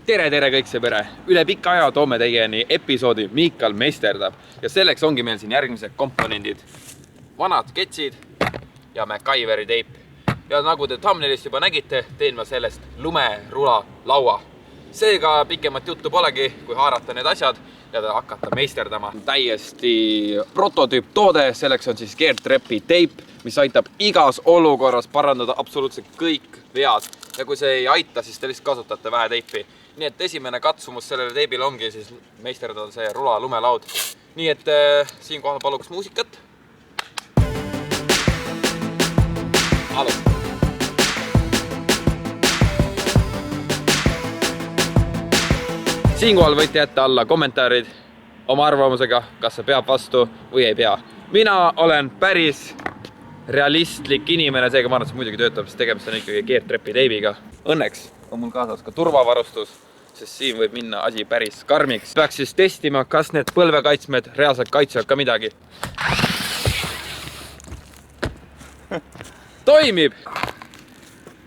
Tere kõik see pere! Üle pika aja toome teieni episoodi Miikal meisterdab ja selleks ongi meil siin järgmised komponendid. Vanad ketsid ja MacGyveri teip. Ja nagu te thumbnailist juba nägite, teen ma sellest lumerula laua. Seega pikemat juttu polegi, kui haarata need asjad ja hakata meisterdama. Täiesti prototüüp toode, selleks on siis keertrepi teip, mis aitab igas olukorras parandada absoluutselt kõik vead. Ja kui see ei aita, siis te lihtsalt kasutate vähe teipi. Nii et esimene katsumus sellele teibile ongi siis meisterdada see rula lumelaud. Nii et siinkohal paluks muusikat. Alustame. Siinkohal võite jätta alla kommentaarid oma arvamusega, kas see peab vastu või ei pea. Mina olen päris realistlik inimene, seega ma arvan, et see muidugi töötab, sest tegemist on ikkagi keertrepi teibiga. Õnneks on mul kaasas ka turvavarustus, sest siin võib minna asi päris karmiks. Peaks siis testima, kas need põlvekaitsmed reaalselt kaitsevad ka midagi. Toimib!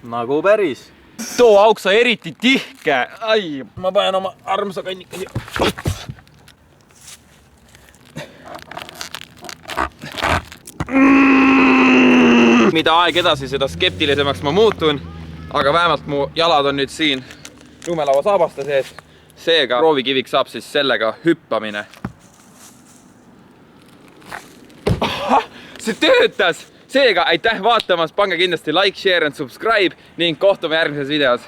Nagu päris. Too auksa eriti tihke. Ai, ma panen oma armsa kannika siia. Mida aeg edasi, seda skeptilisemaks ma muutun, aga vähemalt mu jalad on nüüd siin lumelaua saabaste sees. Seega proovikiviks saab siis sellega hüppamine. See töötas! Seega aitäh vaatamas, pange kindlasti like, share and subscribe ning kohtume järgmises videos.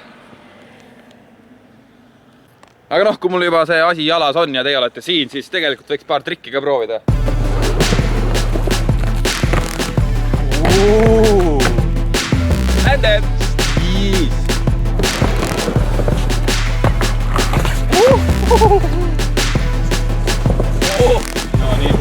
Aga noh, kui mul juba see asi jalas on ja teie olete siin, siis tegelikult võiks paar trikki ka proovida. And then no nii.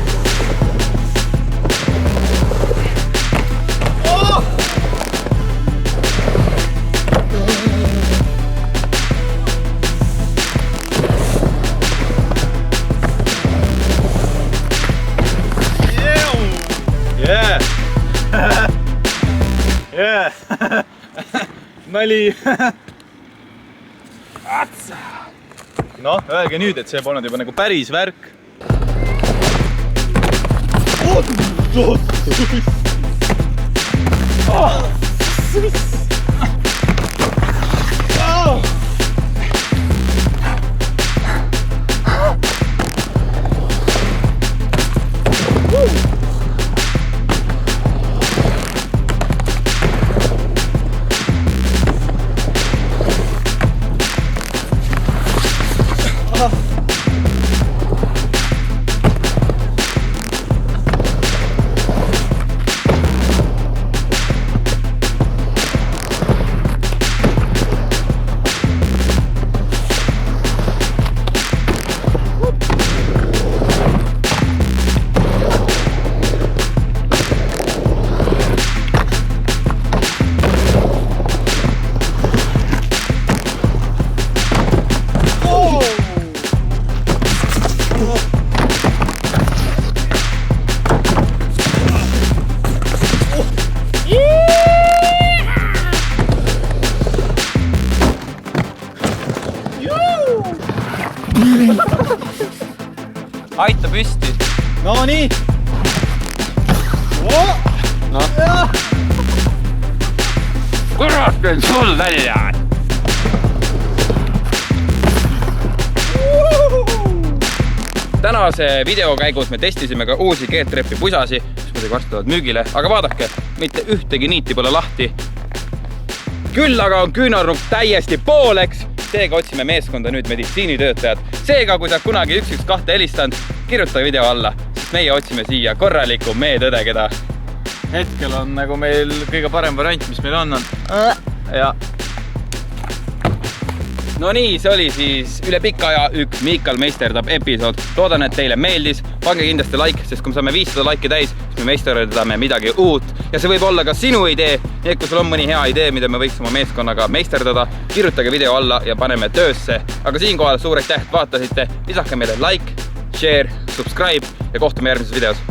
Nali! No, öelge nüüd, et see polnud juba nagu päris värk. Aita püsti. No nii. No. Kurat, teen sul välja. Tänase video käigus me testisime ka uusi keertrepi pusasi, mis muidugi varsti tulevad müügile, aga vaadake, mitte ühtegi niiti pole lahti. Küll aga on küünarnukk täiesti pooleks. Seega otsime meeskonda nüüd meditsiinitöötajad. Seega, kui sa kunagi 112 helistanud, kirjuta video alla, sest meie otsime siia korraliku meetõde, keda hetkel on nagu meil kõige parem variant, mis meil on. Ja. No nii, see oli siis üle pika aja üks Miikal meisterdab episood. Loodan, et teile meeldis. Pange kindlasti like, sest kui me saame 500 laiki täis, siis me meisterdame midagi uut. Ja see võib olla ka sinu idee. Nii et kui sul on mõni hea idee, mida me võiks oma meeskonnaga meisterdada, kirjutage video alla ja paneme töösse. Aga siinkohal suur aitäh, et vaatasite. Lisake meile like, share, subscribe ja kohtume järgmises videos.